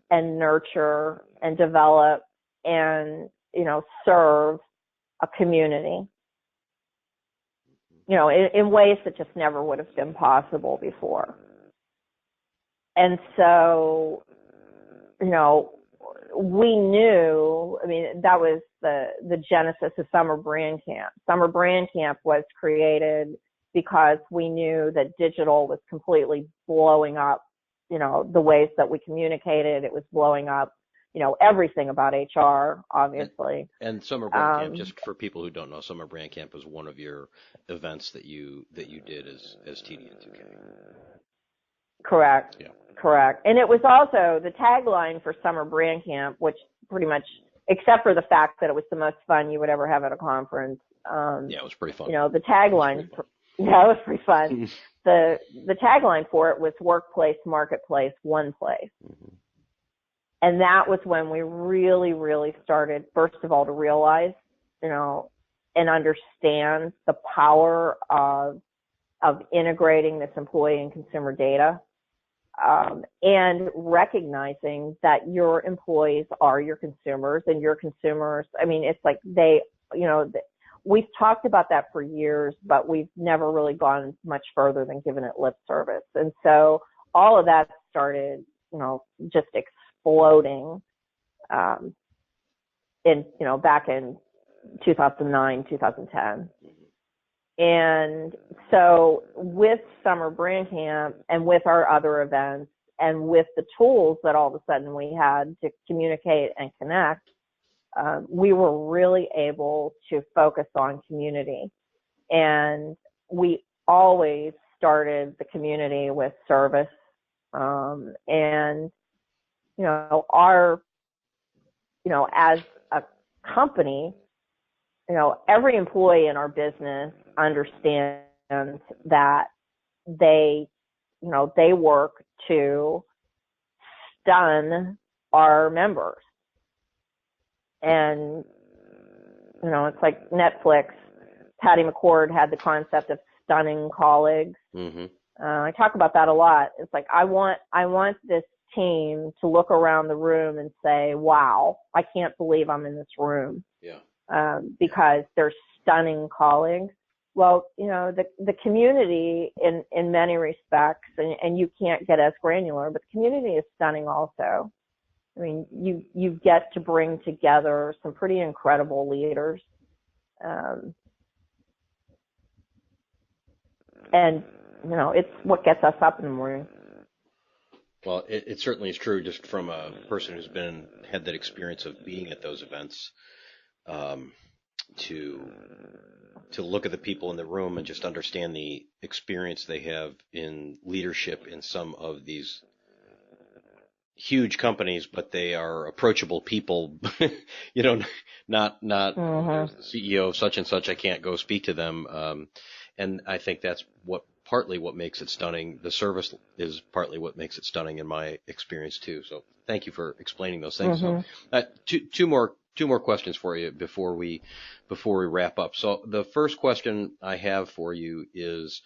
Speaker 2: and nurture and develop and, serve a community, in ways that just never would have been possible before. And so, we knew, that was the genesis of Summer Brand Camp. Summer Brand Camp was created because we knew that digital was completely blowing up, the ways that we communicated. It was blowing up, everything about HR, obviously.
Speaker 1: And Summer Brand Camp, just for people who don't know, Summer Brand Camp was one of your events that you did as TDn2K.
Speaker 2: Correct.
Speaker 1: Yeah.
Speaker 2: Correct. And it was also the tagline for Summer Brand Camp, which pretty much, except for the fact that it was the most fun you would ever have at a conference.
Speaker 1: Yeah, it was pretty fun.
Speaker 2: The tagline, it was pretty fun. The tagline for it was workplace, marketplace, one place. Mm-hmm. And that was when we really, really started, first of all, to realize, and understand the power of integrating this employee and consumer data, and recognizing that your employees are your consumers, and your consumers, it's like we've talked about that for years, but we've never really gone much further than giving it lip service. And so all of that started, just exploding, back in 2009, 2010. And so with Summer Brand Camp and with our other events and with the tools that all of a sudden we had to communicate and connect, we were really able to focus on community. And we always started the community with service And, as a company, every employee in our business understands that they work to stun our members. And, it's like Netflix. Patty McCord had the concept of stunning colleagues.
Speaker 1: Mm-hmm.
Speaker 2: I talk about that a lot. It's like, I want this team to look around the room and say, wow, I can't believe I'm in this room.
Speaker 1: Yeah.
Speaker 2: Because they're stunning colleagues. Well, the community in many respects, and you can't get as granular, but the community is stunning also. I mean, you get to bring together some pretty incredible leaders. And, it's what gets us up in the morning.
Speaker 1: Well, it certainly is true, just from a person who's had that experience of being at those events, to look at the people in the room and just understand the experience they have in leadership in some of these huge companies, but they are approachable people, not there's the CEO of such and such, I can't go speak to them. And I think that's partly what makes it stunning. The service is partly what makes it stunning in my experience too. So thank you for explaining those things.
Speaker 2: Mm-hmm.
Speaker 1: So, two more questions for you before we wrap up. So the first question I have for you is,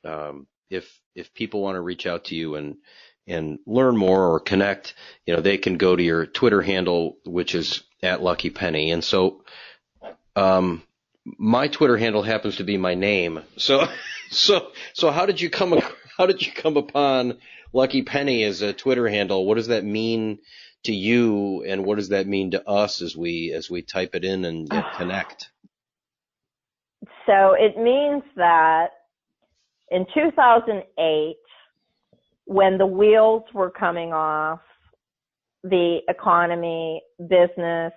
Speaker 1: if people want to reach out to you and learn more or connect, they can go to your Twitter handle, which is @LuckyPenny. And so, my Twitter handle happens to be my name. So how did you come upon Lucky Penny as a Twitter handle? What does that mean to you, and what does that mean to us as we type it in and connect?
Speaker 2: So it means that in 2008, when the wheels were coming off, the economy, business,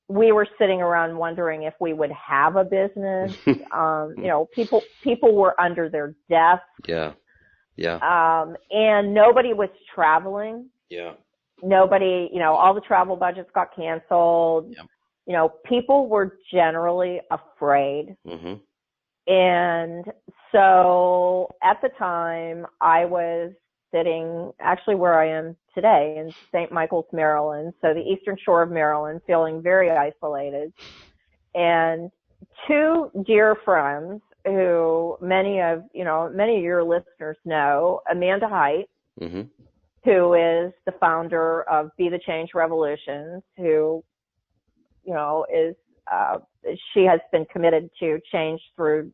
Speaker 2: we were sitting around wondering if we would have a business. People were under their desks.
Speaker 1: Yeah.
Speaker 2: And nobody was traveling.
Speaker 1: Yeah.
Speaker 2: Nobody, all the travel budgets got canceled.
Speaker 1: Yep.
Speaker 2: People were generally afraid.
Speaker 1: Mm-hmm.
Speaker 2: And so at the time, I was sitting actually where I am today in St. Michael's, Maryland, so the eastern shore of Maryland, feeling very isolated. And two dear friends who many of your listeners know, Amanda Height,
Speaker 1: mm-hmm.
Speaker 2: who is the founder of Be the Change Revolutions, who, is she has been committed to change through,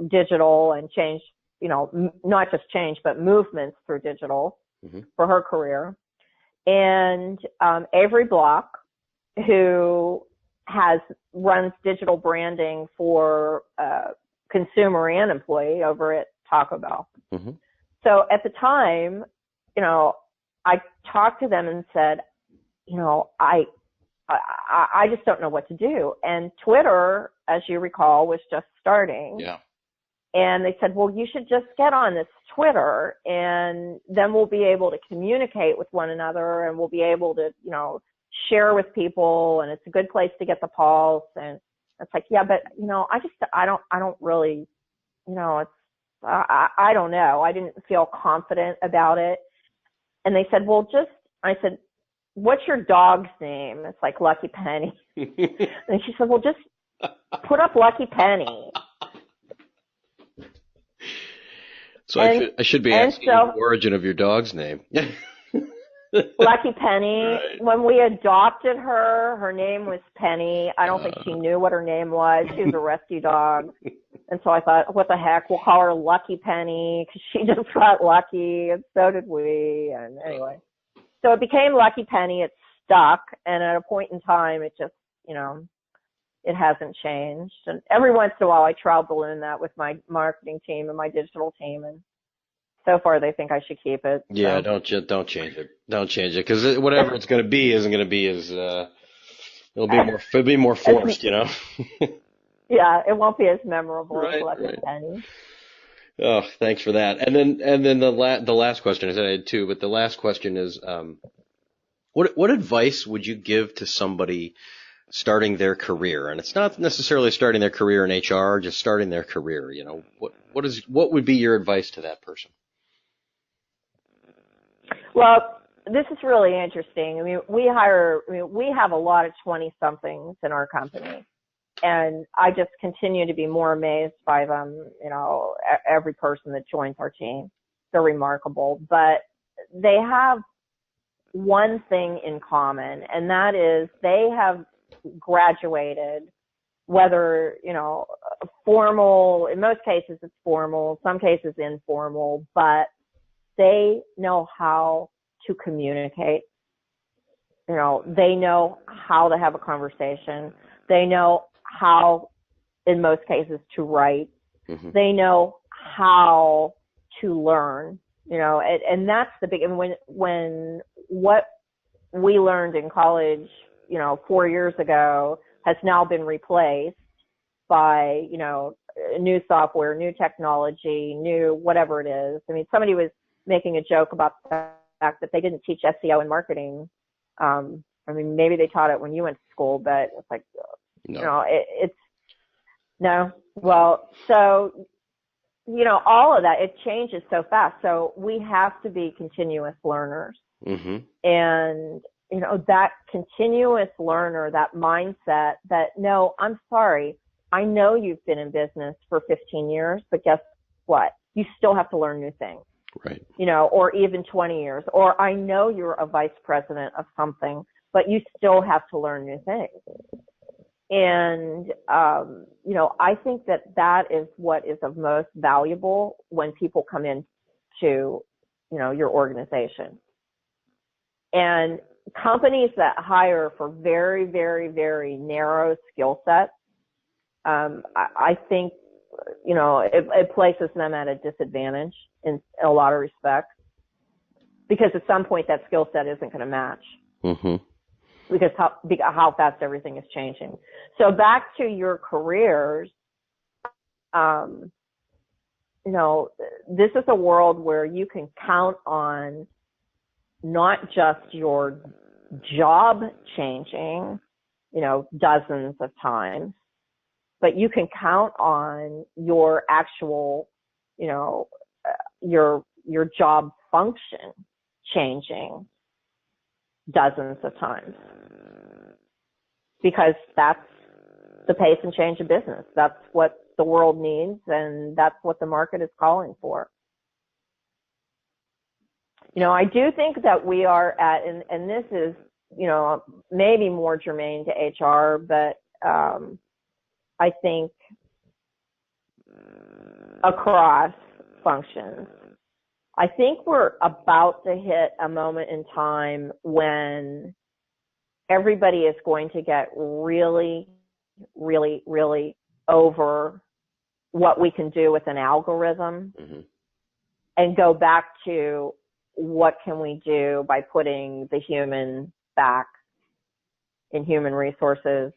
Speaker 2: digital and change, not just change, but movements through digital
Speaker 1: mm-hmm.
Speaker 2: for her career. And Avery Block, who runs digital branding for consumer and employee over at Taco Bell.
Speaker 1: Mm-hmm.
Speaker 2: So at the time, I talked to them and said, I just don't know what to do. And Twitter, as you recall, was just starting.
Speaker 1: Yeah.
Speaker 2: And they said, well, you should just get on this Twitter, and then we'll be able to communicate with one another, and we'll be able to, share with people, and it's a good place to get the pulse. And it's like, yeah, but, I don't really, I don't know. I didn't feel confident about it. And they said, I said, what's your dog's name? It's like Lucky Penny. And she said, well, just put up Lucky Penny.
Speaker 1: So I should be asking the origin of your dog's name.
Speaker 2: Lucky Penny.
Speaker 1: Right.
Speaker 2: When we adopted her, her name was Penny. I don't think she knew what her name was. She was a rescue dog. And so I thought, what the heck, we'll call her Lucky Penny, because she just got lucky, and so did we. And anyway, so it became Lucky Penny. It stuck. And at a point in time, it just, it hasn't changed. And every once in a while, I trial balloon that with my marketing team and my digital team, and so far they think I should keep it.
Speaker 1: Yeah, so. Don't change it. Don't change it, because whatever it's going to be isn't going to be as it'll be more forced,
Speaker 2: Yeah, it won't be as memorable as Lucky Penny.
Speaker 1: Oh, thanks for that. And then the last question, I said I had two, but the last question is, what advice would you give to somebody starting their career? And it's not necessarily starting their career in HR, just starting their career. What would be your advice to that person?
Speaker 2: Well, this is really interesting. I mean, we have a lot of 20-somethings in our company, and I just continue to be more amazed by them. Every person that joins our team, they're remarkable, but they have one thing in common, and that is they have graduated, whether, formal, in most cases it's formal, some cases informal, but they know how to communicate. They know how to have a conversation. They know how, in most cases, to write. Mm-hmm. They know how to learn, and that's the big, and when what we learned in college, 4 years ago has now been replaced by, new software, new technology, new whatever it is. I mean, somebody was making a joke about the fact that they didn't teach SEO and marketing. I mean, maybe they taught it when you went to school, but it's like,
Speaker 1: no.
Speaker 2: It's no. Well, so, all of that, it changes so fast. So we have to be continuous learners. Mm-hmm. And, that continuous learner, that mindset that, no, I'm sorry, I know you've been in business for 15 years, but guess what? You still have to learn new things.
Speaker 1: Right.
Speaker 2: Or even 20 years. Or I know you're a vice president of something, but you still have to learn new things. And, I think that is what is of most valuable when people come into, your organization. And companies that hire for very, very, very narrow skill sets, I think, it places them at a disadvantage in a lot of respects, because at some point that skill set isn't going to match. Mm-hmm. Because how fast everything is changing. So back to your careers, this is a world where you can count on not just your job changing, dozens of times, but you can count on your actual, your job function changing dozens of times, because that's the pace and change of business. That's what the world needs, and that's what the market is calling for. I do think that we are at, and this is, maybe more germane to HR, but I think across functions, I think we're about to hit a moment in time when everybody is going to get really, really, really over what we can do with an algorithm, mm-hmm. and go back to what can we do by putting the human back in human resources,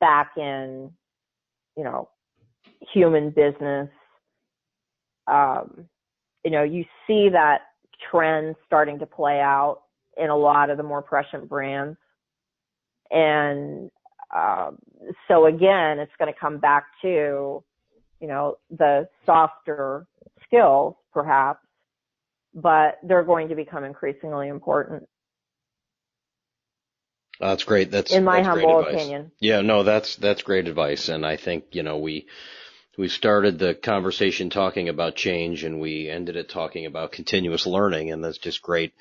Speaker 2: back in, human business. You see that trend starting to play out in a lot of the more prescient brands. And so again, it's going to come back to, the softer skills perhaps, but they're going to become increasingly important.
Speaker 1: That's great. That's
Speaker 2: in my humble
Speaker 1: great advice.
Speaker 2: opinion.
Speaker 1: Yeah, no, that's great advice. And I think, we started the conversation talking about change, and we ended it talking about continuous learning. And that's just great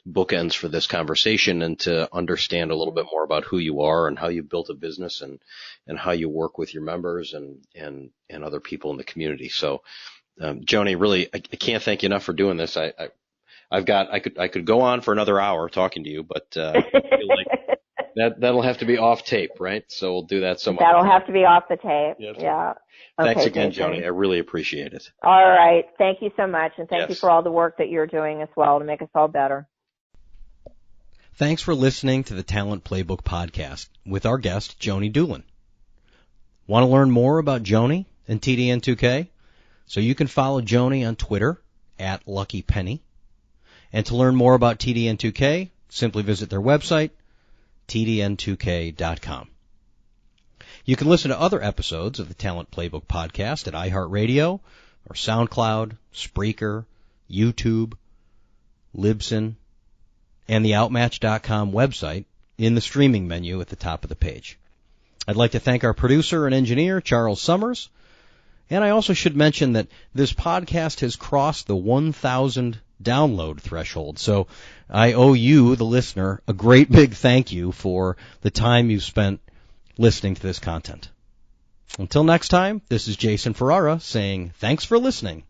Speaker 1: bookends for this conversation, and to understand a little bit more about who you are and how you built a business, and how you work with your members and other people in the community. So, Joni, really, I can't thank you enough for doing this. I could go on for another hour talking to you, but I feel like that'll have to be off tape, right? So we'll do that somewhere.
Speaker 2: That'll have to be off the tape. Yes. Yeah.
Speaker 1: Thanks again, Joni. I really appreciate it.
Speaker 2: All right. Thank you so much, and thank you for all the work that you're doing as well to make us all better.
Speaker 1: Thanks for listening to the Talent Playbook podcast with our guest, Joni Doolin. Want to learn more about Joni and TDn2K? So you can follow Joni on Twitter at LuckyPenny. And to learn more about TDn2K, simply visit their website, TDn2K.com. You can listen to other episodes of the Talent Playbook podcast at iHeartRadio or SoundCloud, Spreaker, YouTube, Libsyn, and the Outmatch.com website in the streaming menu at the top of the page. I'd like to thank our producer and engineer, Charles Summers. And I also should mention that this podcast has crossed the 1,000 download threshold. So I owe you, the listener, a great big thank you for the time you've spent listening to this content. Until next time, this is Jason Ferrara saying thanks for listening